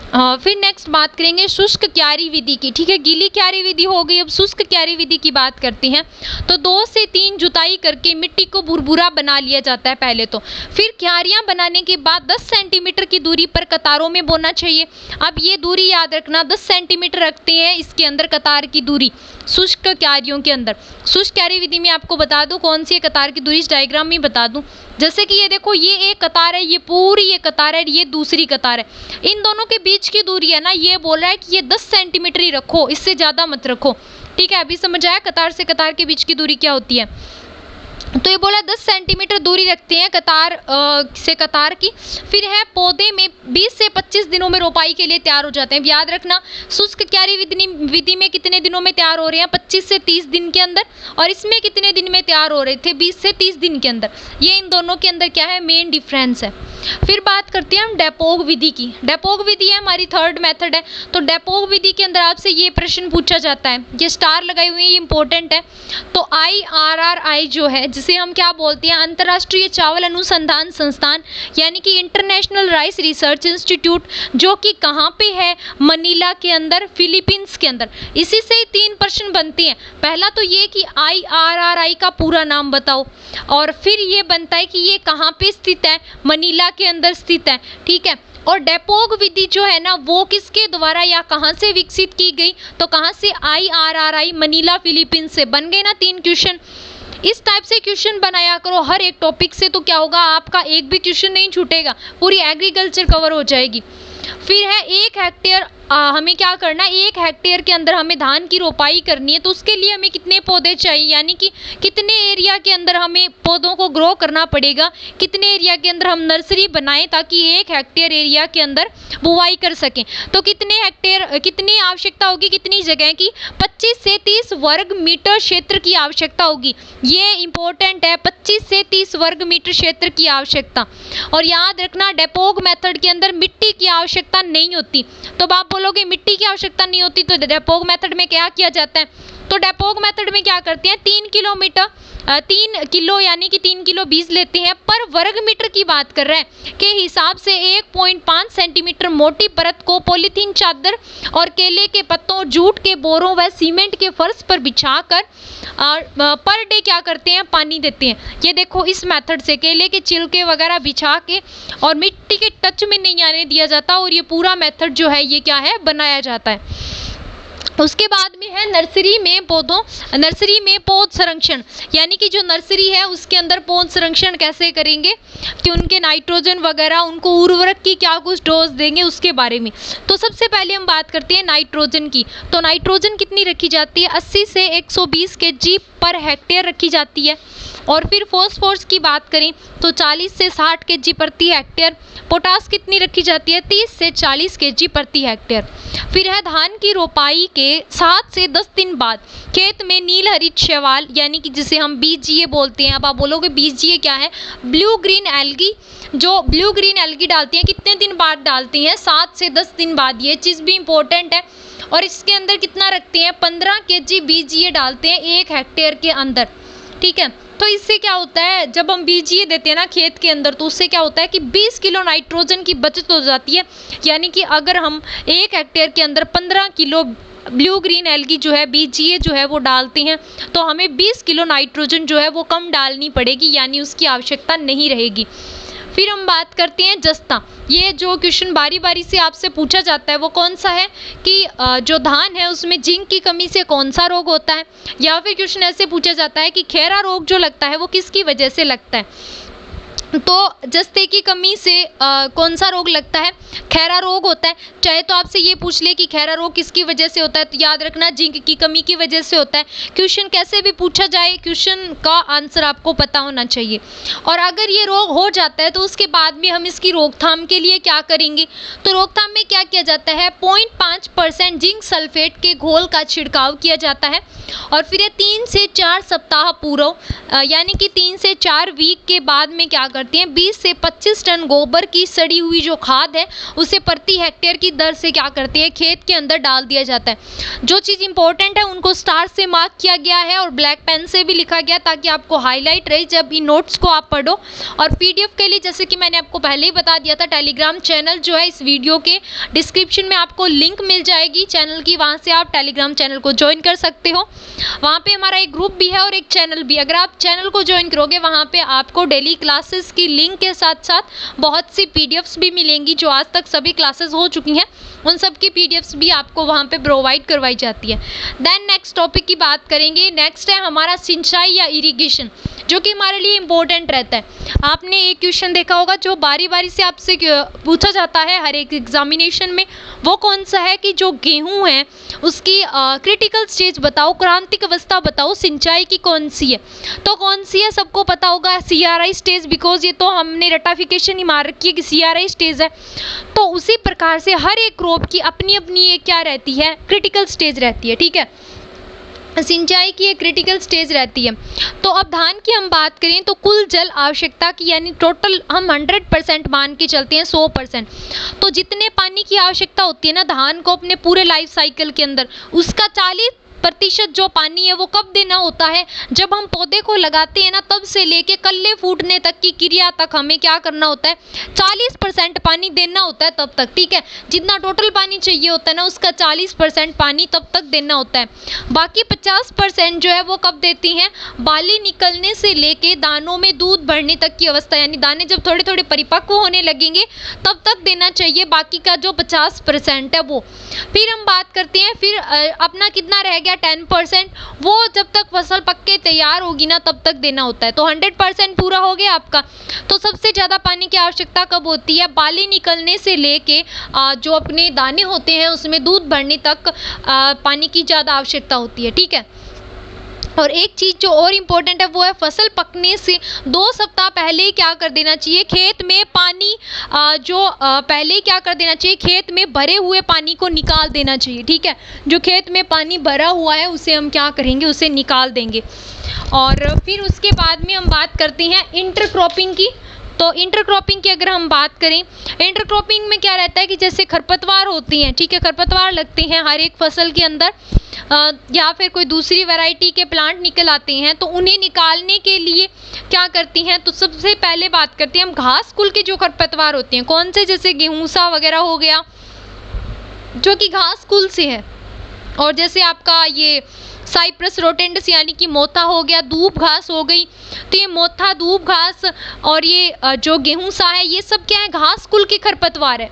[SPEAKER 1] फिर नेक्स्ट बात करेंगे शुष्क क्यारी विधि की। ठीक है, गीली क्यारी विधि हो गई, अब शुष्क क्यारी विधि की बात करते हैं। तो 2 से 3 जुताई करके मिट्टी को भुरभुरा बना लिया जाता है पहले तो। फिर क्यारियां बनाने के बाद 10 सेंटीमीटर की दूरी पर कतारों में बोना चाहिए। अब ये दूरी याद रखना 10 सेंटीमीटर रखते हैं इसके अंदर कतार की दूरी शुष्क क्यारियों के अंदर। शुष्क क्यारी विधि में आपको बता दूं कौन सी है कतार की दूरी, इस डायग्राम में बता दूं। जैसे कि ये देखो ये एक कतार है, ये पूरी ये कतार है, ये दूसरी कतार है, इन दोनों के बीच की दूरी है ना ये बोल रहा है कि ये 10 सेंटीमीटर ही रखो, इससे ज़्यादा मत रखो। ठीक है, अभी समझ आया कतार से कतार के बीच की दूरी क्या होती है। तो ये बोला 10 सेंटीमीटर दूरी रखते हैं कतार से कतार की। फिर है पौधे में 20 से 25 दिनों में रोपाई के लिए तैयार हो जाते हैं। याद रखना शुष्क क्यारी विधि में कितने दिनों में तैयार हो रहे हैं 25 से 30 दिन के अंदर, और इसमें कितने दिन में तैयार हो रहे थे 20 से 30 दिन के अंदर। ये इन दोनों के अंदर क्या है मेन डिफरेंस है। फिर बात करते हैं हम डेपोग विधि की। डेपोग विधि है हमारी थर्ड मेथड है। तो डेपोग विधि के अंदर आपसे ये प्रश्न पूछा जाता है, ये स्टार लगाई हुई है, ये इंपॉर्टेंट है। तो IRRI जो है जिसे हम क्या बोलते हैं अंतर्राष्ट्रीय चावल अनुसंधान संस्थान यानी कि इंटरनेशनल राइस रिसर्च इंस्टीट्यूट, जो कि कहाँ पे है मनीला के अंदर फिलीपींस के अंदर। इसी से 3 प्रश्न बनते हैं। पहला तो ये कि IRRI का पूरा नाम बताओ, और फिर ये बनता है कि ये कहाँ पे स्थित है मनीला के अंदर स्थित है। ठीक है, और डेपोग विधि जो है ना वो किसके द्वारा या कहाँ से विकसित की गई, तो कहाँ से IRRI मनीला फिलीपींस से। बन गए ना 3 क्वेश्चन। इस टाइप से क्वेश्चन बनाया करो हर एक टॉपिक से, तो क्या होगा आपका एक भी क्वेश्चन नहीं छूटेगा, पूरी एग्रीकल्चर कवर हो जाएगी। फिर है 1 हेक्टेयर हमें क्या करना है 1 हेक्टेयर के अंदर हमें धान की रोपाई करनी है, तो उसके लिए हमें कितने पौधे चाहिए, यानी कि कितने एरिया के अंदर हमें पौधों को ग्रो करना पड़ेगा, कितने एरिया के अंदर हम नर्सरी बनाएं ताकि 1 हेक्टेयर एरिया के अंदर बुवाई कर सकें। तो कितने हेक्टेयर कितनी आवश्यकता होगी, कितनी जगह की 25 से 30 वर्ग मीटर क्षेत्र की आवश्यकता होगी। ये इंपॉर्टेंट है, 25 से 30 वर्ग मीटर क्षेत्र की आवश्यकता। और याद रखना डेपोग मेथड के अंदर मिट्टी की आवश्यकता नहीं होती। तो आप बोलोगे मिट्टी की आवश्यकता नहीं होती, तो डेपोग मेथड में क्या किया जाता है, तो डेपोग मेथड में क्या करते हैं 3 किलो यानी कि 3 किलो बीज लेते हैं पर वर्ग मीटर की बात कर रहे हैं के हिसाब से 1.5 सेंटीमीटर मोटी परत को पॉलीथीन चादर और केले के पत्तों, जूट के बोरों व सीमेंट के फर्श पर बिछाकर पर डे क्या करते हैं पानी देते हैं। ये देखो इस मेथड से केले के छिलके वगैरह बिछा के और मिट्टी के टच में नहीं आने दिया जाता, और ये पूरा मेथड जो है ये क्या है बनाया जाता है। उसके बाद में है नर्सरी में पौध संरक्षण, यानी कि जो नर्सरी है उसके अंदर पौध संरक्षण कैसे करेंगे कि उनके नाइट्रोजन वगैरह उनको उर्वरक की क्या कुछ डोज देंगे उसके बारे में। तो सबसे पहले हम बात करते हैं नाइट्रोजन की। तो नाइट्रोजन कितनी रखी जाती है 80 से 120 kg पर हेक्टेयर रखी जाती है। और फिर फॉस्फोरस की बात करें तो 40 से 60 केजी प्रति हेक्टेयर। पोटास कितनी रखी जाती है? 30 से 40 केजी प्रति हेक्टेयर। फिर है धान की रोपाई के 7 से 10 दिन बाद खेत में नील हरित शैवाल यानी कि जिसे हम बीजीए बोलते हैं। अब आप बोलोगे बीजीए क्या है? Blue green algae. जो ब्लू ग्रीन एल्गी डालती हैं कितने दिन बाद डालती हैं? 7 से 10 दिन बाद। ये चीज़ भी इंपॉर्टेंट है। और इसके अंदर कितना रखते हैं? 15 केजी बीजीए डालते हैं 1 हेक्टेयर के अंदर, ठीक है। तो इससे क्या होता है, जब हम बीजीए देते हैं ना खेत के अंदर, तो उससे क्या होता है कि 20 किलो नाइट्रोजन की बचत हो जाती है। यानी कि अगर हम 1 हेक्टेयर के अंदर 15 किलो ब्लू ग्रीन एल्गी जो है बीजीए जो है वो डालते हैं, तो हमें 20 किलो नाइट्रोजन जो है वो कम डालनी पड़ेगी, यानी उसकी आवश्यकता नहीं रहेगी। फिर हम बात करते हैं जस्ता। ये जो क्वेश्चन बारी बारी से आपसे पूछा जाता है वो कौन सा है कि जो धान है उसमें जिंक की कमी से कौन सा रोग होता है, या फिर क्वेश्चन ऐसे पूछा जाता है कि खैरा रोग जो लगता है वो किसकी वजह से लगता है। तो जस्ते की कमी से कौन सा रोग लगता है? खैरा रोग होता है। चाहे तो आपसे ये पूछ ले कि खैरा रोग किसकी वजह से होता है, तो याद रखना जिंक की कमी की वजह से होता है। क्वेश्चन कैसे भी पूछा जाए, क्वेश्चन का आंसर आपको पता होना चाहिए। और अगर ये रोग हो जाता है तो उसके बाद में हम इसकी रोकथाम के लिए क्या करेंगे? तो रोकथाम में क्या किया जाता है? 0.5% जिंक सल्फेट के घोल का छिड़काव किया जाता है। और फिर ये 3 से 4 सप्ताह पूर्व यानी कि 3 से 4 वीक के बाद में क्या करते हैं? 20 से 25 टन गोबर की सड़ी हुई जो खाद है उसे प्रति हेक्टेयर की दर से क्या करते हैं? खेत के अंदर डाल दिया जाता है। जो चीज़ इंपॉर्टेंट है उनको स्टार से मार्क किया गया है और ब्लैक पेन से भी लिखा गया, ताकि आपको हाईलाइट रहे जब इन नोट्स को आप पढ़ो। और पीडीएफ के लिए जैसे कि मैंने आपको पहले ही बता दिया था, टेलीग्राम चैनल जो है इस वीडियो के डिस्क्रिप्शन में आपको लिंक मिल जाएगी चैनल की, वहाँ से आप टेलीग्राम चैनल को ज्वाइन कर सकते हो। वहाँ पे हमारा एक ग्रुप भी है और एक चैनल भी। अगर आप चैनल को ज्वाइन करोगे वहाँ पे आपको डेली क्लासेस की लिंक के साथ साथ बहुत सी पीडीएफ्स भी मिलेंगी। जो आज तक सभी क्लासेस हो चुकी हैं उन सब की पीडीएफ्स भी आपको वहाँ पे प्रोवाइड करवाई जाती है। देन नेक्स्ट टॉपिक की बात करेंगे। नेक्स्ट है हमारा सिंचाई या इरिगेशन, जो कि हमारे लिए इम्पोर्टेंट रहता है। आपने एक क्वेश्चन देखा होगा जो बारी बारी से आपसे पूछा जाता है हर एक एग्जामिनेशन में, वो कौन सा है कि जो गेहूं है उसकी क्रिटिकल स्टेज बताओ, क्रांतिक अवस्था बताओ, सिंचाई की कौन सी है? तो कौन सी है सबको पता होगा, CRI स्टेज, बिकॉज ये तो हमने रटाफिकेशन ही मार रखी है कि CRI स्टेज है। तो उसी प्रकार से हर एक क्रॉप की अपनी अपनी एक क्या रहती है? क्रिटिकल स्टेज रहती है, ठीक है। सिंचाई की एक क्रिटिकल स्टेज रहती है। तो अब धान की हम बात करें तो कुल जल आवश्यकता की यानी टोटल हम 100% मान के चलते हैं, 100%। तो जितने पानी की आवश्यकता होती है ना धान को अपने पूरे लाइफ साइकिल के अंदर, उसका 40% जो पानी है वो कब देना होता है? जब हम पौधे को लगाते हैं ना तब से लेके कल्ले फूटने तक की क्रिया तक हमें क्या करना होता है? 40% पानी देना होता है तब तक, ठीक है। जितना टोटल पानी चाहिए होता है ना उसका 40% पानी तब तक देना होता है। बाकी 50% जो है वो कब देती हैं? बाली निकलने से लेके दानों में दूध भरने तक की अवस्था, यानी दाने जब थोड़े थोड़े परिपक्व होने लगेंगे तब तक देना चाहिए। बाकी का जो 50% है वो। फिर हम बात करते हैं, फिर अपना कितना रह गया? 10%। वो जब तक फसल पक के तैयार होगी ना तब तक देना होता है। तो 100% पूरा हो गया आपका। तो सबसे ज़्यादा पानी की आवश्यकता कब होती है? बाली निकलने से लेके जो अपने दाने होते हैं उसमें दूध भरने तक पानी की ज़्यादा आवश्यकता होती है, ठीक है। और एक चीज़ जो और इम्पोर्टेंट है वो है फसल पकने से 2 सप्ताह पहले ही क्या कर देना चाहिए? खेत में पानी पहले ही क्या कर देना चाहिए? खेत में भरे हुए पानी को निकाल देना चाहिए, ठीक है। जो खेत में पानी भरा हुआ है उसे हम क्या करेंगे? उसे निकाल देंगे। और फिर उसके बाद में हम बात करते हैं इंटरक्रॉपिंग की। तो इंटरक्रॉपिंग की अगर हम बात करें, इंटरक्रॉपिंग में क्या रहता है कि जैसे खरपतवार होती हैं, ठीक है, खरपतवार लगते हैं हर एक फसल के अंदर, या फिर कोई दूसरी वैरायटी के प्लांट निकल आते हैं, तो उन्हें निकालने के लिए क्या करती हैं? तो सबसे पहले बात करते हैं हम घास कुल के जो खरपतवार होते हैं, कौन से? जैसे गेहूंसा वगैरह हो गया जो कि घास कुल से है, और जैसे आपका ये साइप्रस रोटेंडस यानी कि मोथा हो गया, दूब घास हो गई। तो ये मोथा, दूब घास और ये जो गेहूंसा है ये सब क्या है? घास कुल के खरपतवार है।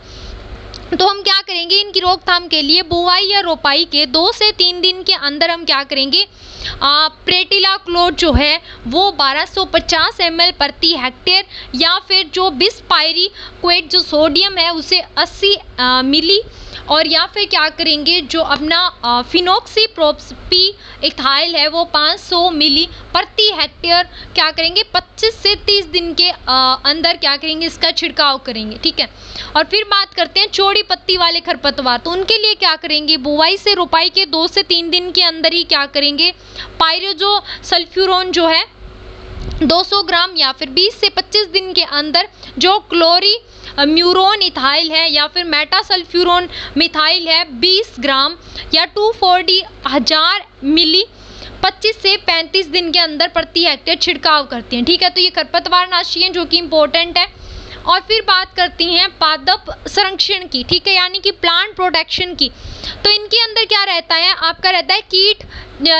[SPEAKER 1] तो हम क्या करेंगे, इनकी रोकथाम के लिए बुआई या रोपाई के 2 से 3 दिन के अंदर हम क्या करेंगे, प्रेटिलाक्लोर जो है वो 1250 ml प्रति हेक्टेयर, या फिर जो बिसपायरिक्वेट जो सोडियम है उसे 80 मिली, और या फिर क्या करेंगे जो अपना फिनोक्सीप्रोपी इथाइल है वो 500 मिली प्रति हेक्टेयर क्या करेंगे 25 से 30 दिन के अंदर क्या करेंगे, इसका छिड़काव करेंगे। ठीक है। और फिर बात करते हैं चौड़ी पत्ती वाले खरपतवार, तो उनके लिए क्या करेंगे, बुआई से रोपाई के 2 से 3 दिन के अंदर ही क्या करेंगे, पायरोजो सल्फ्यूरोन जो है 200 ग्राम, या फिर 20 से 25 दिन के अंदर जो क्लोरी म्यूरोन इथाइल है या फिर मेटासल्फ्यूरोन मिथाइल है 20 ग्राम, या 240,000 मिली 25 से 35 दिन के अंदर प्रति हेक्टेयर छिड़काव करते हैं। ठीक है। तो ये खरपतवार नाशी हैं जो कि इम्पोर्टेंट है। और फिर बात करती हैं पादप संरक्षण की। ठीक है, यानी कि प्लांट प्रोटेक्शन की। तो इनके अंदर क्या रहता है, आपका रहता है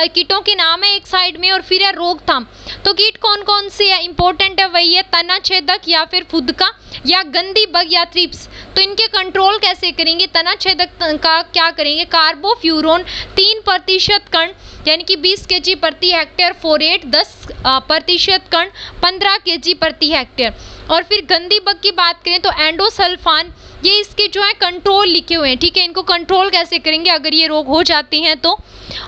[SPEAKER 1] कीटों के नाम है एक साइड में, और फिर है रोकथाम। तो कीट कौन कौन से है, इंपॉर्टेंट है, वही है तना छेदक या फिर फुदका या गंदी बग या थ्रिप्स। तो इनके कंट्रोल कैसे करेंगे, तना छेदक का क्या करेंगे, कार्बोफ्यूरोन 3% कण यानी कि 20 kg प्रति हेक्टेयर, फोरेट 10% कण 15 kg प्रति हेक्टेयर। और फिर गंदी बग की बात करें तो एंडोसल्फान, ये इसके जो है कंट्रोल लिखे हुए हैं। ठीक है, इनको कंट्रोल कैसे करेंगे अगर ये रोग हो जाते हैं तो।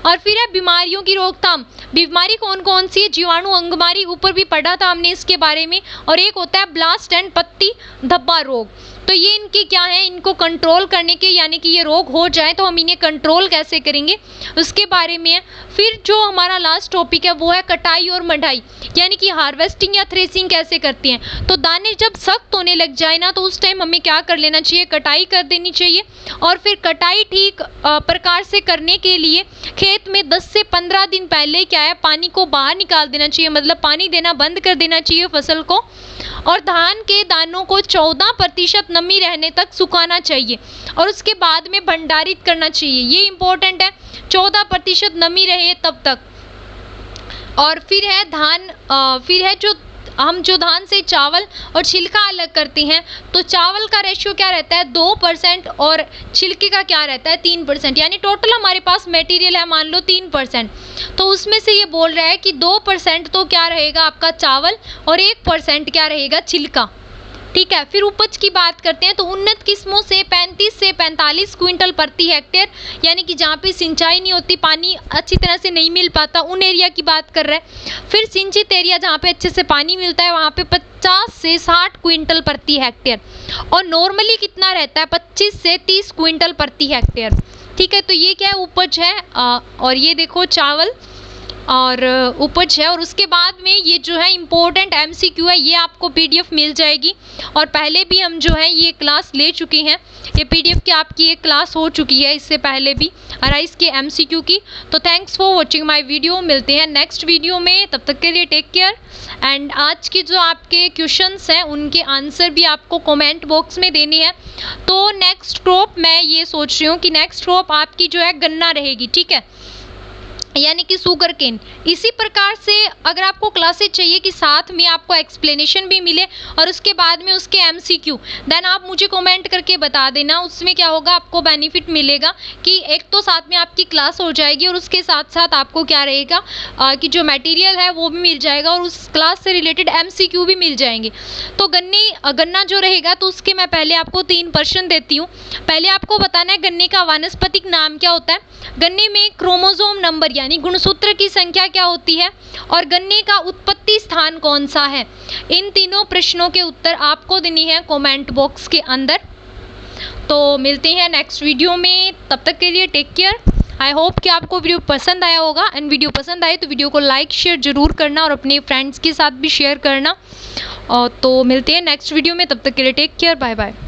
[SPEAKER 1] और फिर है बीमारियों की रोकथाम। बीमारी कौन कौन सी है, जीवाणु अंगमारी, ऊपर भी पढ़ा था हमने इसके बारे में। और एक होता है ब्लास्ट एंड पत्ती धब्बा रोग। तो ये इनकी क्या है, इनको कंट्रोल करने के, यानी कि ये रोग हो जाए तो हम इन्हें कंट्रोल कैसे करेंगे उसके बारे में है। फिर जो हमारा लास्ट टॉपिक है वो है कटाई और मढ़ाई, यानी कि हार्वेस्टिंग या थ्रेसिंग कैसे करते हैं। तो दाने जब सख्त होने लग जाए ना, तो उस टाइम हमें क्या कर लेना चाहिए, कटाई कर देनी चाहिए। और फिर कटाई ठीक प्रकार से करने के लिए खेत में 10 से 15 दिन पहले क्या है, पानी को बाहर निकाल देना चाहिए, मतलब पानी देना बंद कर देना चाहिए फसल को। और धान के दानों को 14% नमी रहने तक सुखाना चाहिए, और उसके बाद में भंडारित करना चाहिए। ये इंपॉर्टेंट है, 14% नमी रहे तब तक। और फिर है फिर है जो धान से चावल और छिलका अलग करते हैं, तो चावल का रेशियो क्या रहता है 2% और छिलके का क्या रहता है 3%, यानी टोटल हमारे पास मटेरियल है मान लो 3%। तो उसमें से ये बोल रहा है कि 2% तो क्या रहेगा आपका चावल और 1% क्या रहेगा छिलका। ठीक है। फिर उपज की बात करते हैं, तो उन्नत किस्मों से 35 से 45 क्विंटल प्रति हेक्टेयर, यानी कि जहाँ पे सिंचाई नहीं होती, पानी अच्छी तरह से नहीं मिल पाता, उन एरिया की बात कर रहे हैं। फिर सिंचित एरिया जहाँ पे अच्छे से पानी मिलता है, वहाँ पे 50 से 60 क्विंटल प्रति हेक्टेयर, और नॉर्मली कितना रहता है 25 से 30 क्विंटल प्रति हेक्टेयर। ठीक है। तो ये क्या है, उपज है। और ये देखो चावल और उपज है। और उसके बाद में ये जो है इम्पोर्टेंट MCQ है, ये आपको PDF मिल जाएगी। और पहले भी हम जो है ये क्लास ले चुके हैं, ये PDF की आपकी एक क्लास हो चुकी है इससे पहले भी राइस के MCQ की। तो thanks for watching my video, मिलते हैं नेक्स्ट वीडियो में, तब तक के लिए टेक केयर। एंड आज के जो आपके क्वेश्चंस हैं उनके आंसर भी आपको कमेंट बॉक्स में देने हैं। तो नेक्स्ट क्रॉप मैं ये सोच रही हूँ कि नेक्स्ट क्रॉप आपकी जो है गन्ना रहेगी। ठीक है, यानी कि शुगर केन। इसी प्रकार से अगर आपको क्लासेज चाहिए कि साथ में आपको एक्सप्लेनेशन भी मिले और उसके बाद में उसके MCQ, देन आप मुझे कमेंट करके बता देना। उसमें क्या होगा, आपको बेनिफिट मिलेगा कि एक तो साथ में आपकी क्लास हो जाएगी और उसके साथ साथ आपको क्या रहेगा कि जो मटेरियल है वो भी मिल जाएगा और उस क्लास से रिलेटेड MCQ भी मिल जाएंगे। तो गन्ना जो रहेगा तो उसके मैं पहले आपको 3 प्रश्न देती हूँ। पहले आपको बताना है गन्ने का वानस्पतिक नाम क्या होता है, गन्ने में क्रोमोसोम नंबर यानी गुणसूत्र की संख्या क्या होती है, और गन्ने का उत्पत्ति स्थान कौन सा है। इन तीनों प्रश्नों के उत्तर आपको देनी है कमेंट बॉक्स के अंदर। तो मिलते हैं नेक्स्ट वीडियो में, तब तक के लिए टेक केयर। आई होप कि आपको वीडियो पसंद आया होगा, एंड वीडियो पसंद आए तो वीडियो को लाइक शेयर जरूर करना और अपने फ्रेंड्स के साथ भी शेयर करना। तो मिलते हैं नेक्स्ट वीडियो में, तब तक के लिए टेक केयर, बाय बाय।